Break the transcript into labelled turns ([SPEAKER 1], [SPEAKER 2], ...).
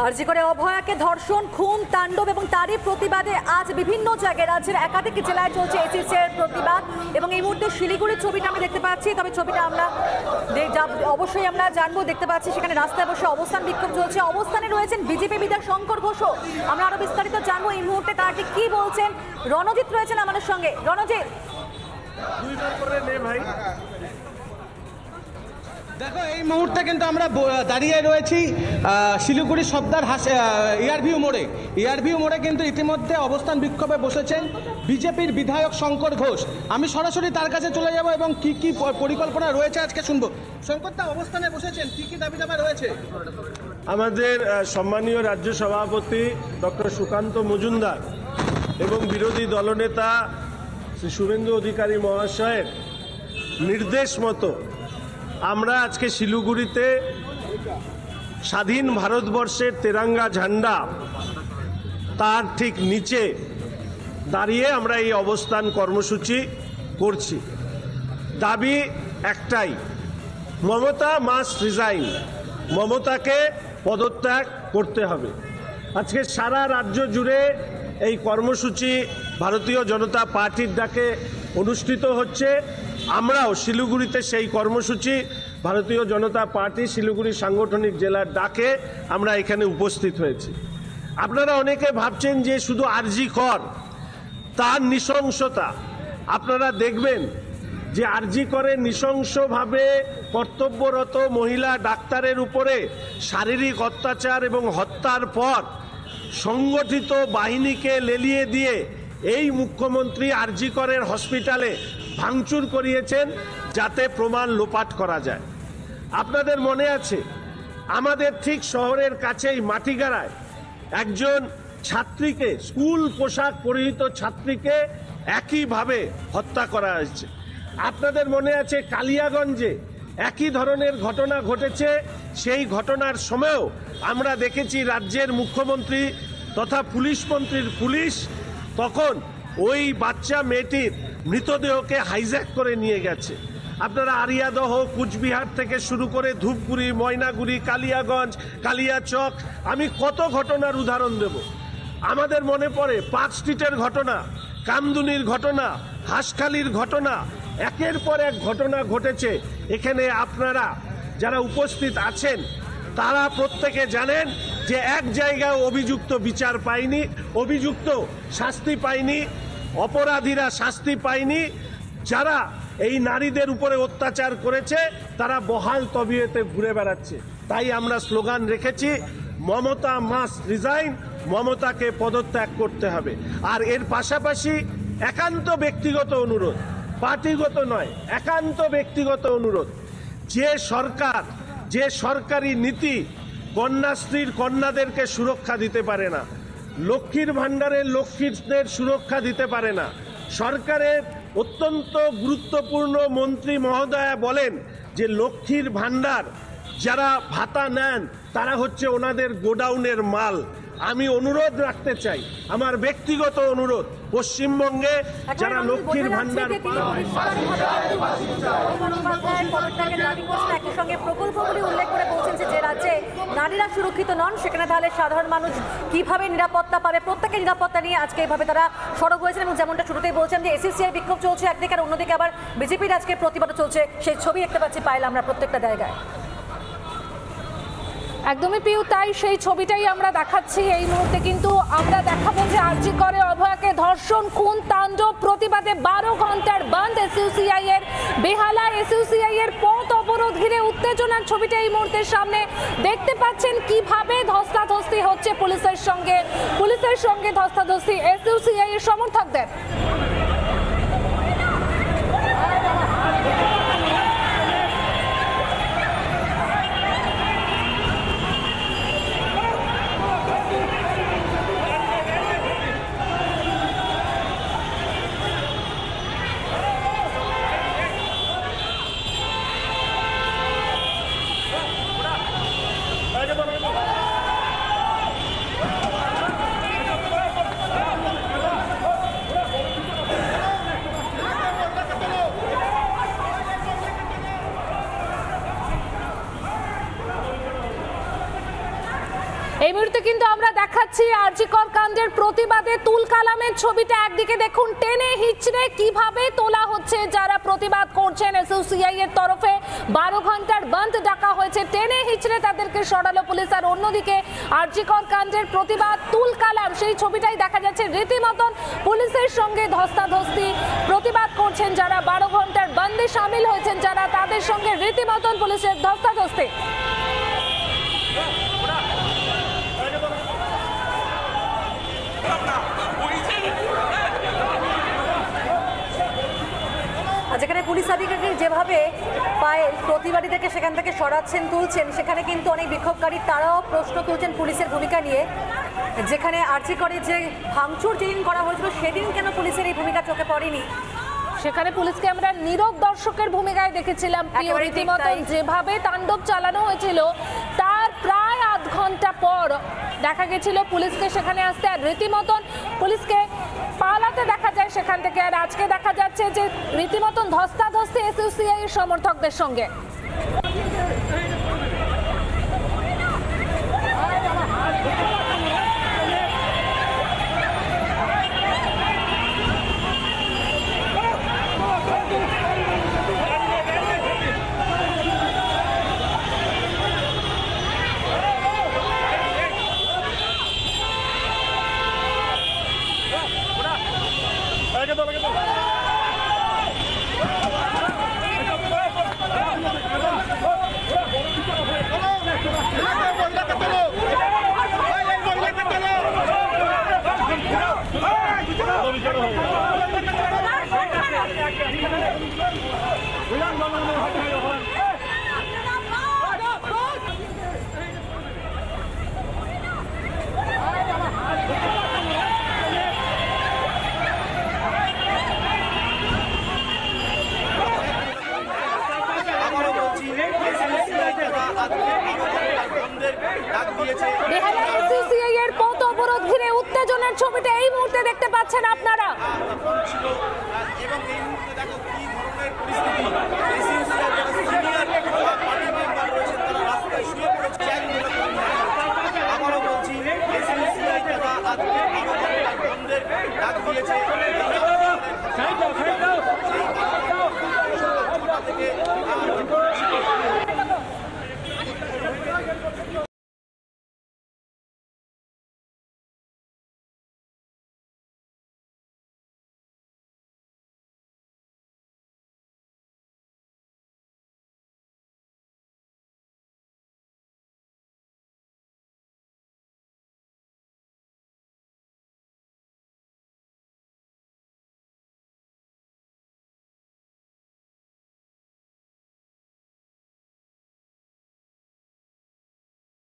[SPEAKER 1] আরজি করে অভয়াকে ধর্ষণ, খুন, তাণ্ডব এবং তারই প্রতিবাদে আজ বিভিন্ন জায়গায় রাজ্যের একাধিক জেলায় চলছে এসএসসির প্রতিবাদ। এবং এই মুহূর্তে শিলিগুড়ির ছবিটা আমি দেখতে পাচ্ছি, তবে ছবিটা আমরা অবশ্যই আমরা জানবো, দেখতে পাচ্ছি সেখানে রাস্তায় বসে অবস্থান বিক্ষোভ চলছে। অবস্থানে রয়েছেন বিজেপি বিধায়ক শঙ্কর ঘোষও। আমরা আরো বিস্তারিত জানবো এই মুহূর্তে তারা ঠিক কি বলছেন। রণজিৎ রয়েছেন আমাদের সঙ্গে। রণজিৎ,
[SPEAKER 2] দেখো এই মুহূর্তে কিন্তু আমরা দাঁড়িয়ে রয়েছি শিলিগুড়ি সর্দার ইয়ারভিউ মোড়ে কিন্তু ইতিমধ্যে অবস্থান বিক্ষোভে বসেছেন বিজেপির বিধায়ক শঙ্কর ঘোষ। আমি সরাসরি তার কাছে চলে যাব এবং কি কি পরিকল্পনা রয়েছে আজকে শুনবো। শঙ্করদা, অবস্থানে বসেছেন, কি কি দাবি দাবা রয়েছে?
[SPEAKER 3] আমাদের সম্মানীয় রাজ্য সভাপতি ডক্টর সুকান্ত মজুমদার এবং বিরোধী দলনেতা শ্রী শুভেন্দু অধিকারী মহাশয়ের নির্দেশ মতো আমরা আজকে শিলিগুড়িতে স্বাধীন ভারতবর্ষের তেরঙ্গা ঝান্ডা তার ঠিক নিচে দাঁড়িয়ে আমরা এই অবস্থান কর্মসূচি করছি। দাবি একটাই, মমতা মাস্ট রিজাইন, মমতাকে পদত্যাগ করতে হবে। আজকে সারা রাজ্য জুড়ে এই কর্মসূচি ভারতীয় জনতা পার্টির ডাকে অনুষ্ঠিত হচ্ছে। আমরাও শিলিগুড়িতে সেই কর্মসূচি ভারতীয় জনতা পার্টি শিলিগুড়ি সাংগঠনিক জেলার ডাকে আমরা এখানে উপস্থিত হয়েছি। আপনারা অনেকে ভাবছেন যে শুধু আরজি কর, তার নৃশংসতা। আপনারা দেখবেন যে আরজি করে নৃশংসভাবে কর্তব্যরত মহিলা ডাক্তারের উপরে শারীরিক অত্যাচার এবং হত্যার পর সংগঠিত বাহিনীকে লেলিয়ে দিয়ে এই মুখ্যমন্ত্রী আরজি করের হসপিটালে ভাঙচুর করিয়েছেন যাতে প্রমাণ লোপাট করা যায়। আপনাদের মনে আছে আমাদের ঠিক শহরের কাছেই মাটিগাড়ায় একজন ছাত্রীকে, স্কুল পোশাক পরিহিত ছাত্রীকে একইভাবে হত্যা করা হয়েছে। আপনাদের মনে আছে কালিয়াগঞ্জে একই ধরনের ঘটনা ঘটেছে। সেই ঘটনার সময়ও আমরা দেখেছি রাজ্যের মুখ্যমন্ত্রী তথা পুলিশ মন্ত্রীর পুলিশ তখন ওই বাচ্চা মেয়েটির মৃতদেহকে হাইজ্যাক করে নিয়ে গেছে। আপনারা আরিয়াদহ, কুচবিহার থেকে শুরু করে ধূপগুড়ি, ময়নাগুড়ি, কালিয়াগঞ্জ, কালিয়াচক, আমি কত ঘটনার উদাহরণ দেব। আমাদের মনে পড়ে পার্ক স্ট্রিটের ঘটনা, কামদুনির ঘটনা, হাঁসখালির ঘটনা, একের পর এক ঘটনা ঘটেছে। এখানে আপনারা যারা উপস্থিত আছেন তারা প্রত্যেকে জানেন যে এক জায়গায় অভিযুক্ত বিচার পায়নি, অভিযুক্ত শাস্তি পায়নি, অপরাধীরা শাস্তি পায়নি। যারা এই নারীদের উপরে অত্যাচার করেছে তারা বহাল তবিয়তে ঘুরে বেড়াচ্ছে। তাই আমরা স্লোগান রেখেছি, মমতা মাস্ট রিজাইন, মমতাকে পদত্যাগ করতে হবে। আর এর পাশাপাশি একান্ত ব্যক্তিগত অনুরোধ, পার্টিগত নয়, একান্ত ব্যক্তিগত অনুরোধ, যে সরকার, যে সরকারি নীতি কন্যাশ্রীর কন্যাদেরকে সুরক্ষা দিতে পারে না, লক্ষ্মীর ভাণ্ডারের লক্ষ্মীদের সুরক্ষা দিতে পারে না, সরকারের অত্যন্ত গুরুত্বপূর্ণ মন্ত্রী মহোদয়া বলেন যে লক্ষ্মীর ভাণ্ডার যারা ভাতা নেন তারা হচ্ছে ওনাদের গোডাউনের মাল। আমি অনুরোধ রাখতে চাই, আমার ব্যক্তিগত অনুরোধ, পশ্চিমবঙ্গে যারা লক্ষ্মীর ভাণ্ডার
[SPEAKER 1] একই সঙ্গে প্রকল্পগুলি উল্লেখ করে বলছেন যে রাজ্যে নারীরা সুরক্ষিত নন সেখানে তাহলে সাধারণ মানুষ কিভাবে নিরাপত্তা পাবে। প্রত্যেকের নিরাপত্তা নিয়ে আজকে এইভাবে তারা সরব হয়েছেন এবং যেমনটা শুরুতেই বলছেন যে এসএসসির বিক্ষোভ চলছে একদিকে, আর অন্যদিকে আবার বিজেপির আজকে প্রতিবাদ চলছে। সেই ছবি দেখতে পাচ্ছি পাইলে আমরা প্রত্যেকটা জায়গায়।
[SPEAKER 4] একদমই পিউ, তাই সেই ছবিটাই আমরা দেখাচ্ছি এই মুহূর্তে। কিন্তু আমরা দেখাবো যে আরজি করে অভয়াকে ধর্ষণ, খুন, তাণ্ডব প্রতিবাদে 12 ঘন্টার বন্ধ এসইউসিআই এর। বেহালা এসইউসিআই এর পথ অবরোধ ঘিরে উত্তেজনার ছবিটা এই মুহূর্তের সামনে দেখতে পাচ্ছেন কিভাবে ধস্তাধস্তি হচ্ছে পুলিশের সঙ্গে ধস্তাধস্তি এসইউসিআই এর সমর্থকদের। এই মুহূর্তে কিন্তু আমরা দেখাচ্ছি আরজিকর কাণ্ডের প্রতিবাদে তুল কালামের ছবিটা একদিকে দেখুন টেনে হিচড়ে কিভাবে তোলা হচ্ছে যারা প্রতিবাদ করছেন এসইউসিআই এর তরফে 12 ঘন্টার বন্ধ ডাকা হয়েছে টেনে হিচড়ে তাদেরকে সরালো পুলিশ আর অন্যদিকে আরজিকর কাণ্ডের প্রতিবাদ তুল কালাম সেই ছবিটাই দেখা যাচ্ছে রীতিমতন পুলিশের সঙ্গে ধস্তাধস্তি প্রতিবাদ করছেন যারা 12 ঘন্টার বন্ধে সামিল হয়েছেন যারা তাদের সঙ্গে রীতিমতন পুলিশের ধস্তাধস্তি।
[SPEAKER 1] যেখানে পুলিশ আধিকারিক যেভাবে পায়ে প্রতিবাদীদেরকে সেখান থেকে সরাচ্ছেন তুলছেন সেখানে কিন্তু অনেক বিক্ষোভকারী তারাও প্রশ্ন তুলছেন পুলিশের ভূমিকা নিয়ে। যেখানে আরজি করে যে ভাঙচুর যেদিন করা হয়েছিল সেদিন কেন পুলিশের এই ভূমিকা চোখে পড়েনি,
[SPEAKER 4] সেখানে পুলিশকে আমরা নীরব দর্শকের ভূমিকায় দেখেছিলাম। রীতিমতন যেভাবে তাণ্ডব চালানো হয়েছিল তার প্রায় আধ ঘন্টা পর দেখা গেছিল পুলিশকে সেখানে আসতে আর রীতিমতন পুলিশকে পালাতে দেখা যায় সেখান থেকে। আর আজকে দেখা যাচ্ছে যে রীতিমতন ধস্তাধস্তি এসইউসিআই এর সমর্থকদের সঙ্গে। বেহালা এসইউসিআই এর পথ অবরোধ ঘিরে উত্তেজনার ছবিটা এই মুহূর্তে দেখতে পাচ্ছেন আপনারা।
[SPEAKER 5] এবং এই মুহূর্তে দেখো কি ধরনের পরিস্থিতি, এসইউসিআই যারা সিনিয়র পার্টি মেম্বার রয়েছেন তারা রাস্তায় শুয়ে পড়েছে। আবারও বলছি এসইউসিআই যারা আজকে বন্ধের ডাক দিয়েছে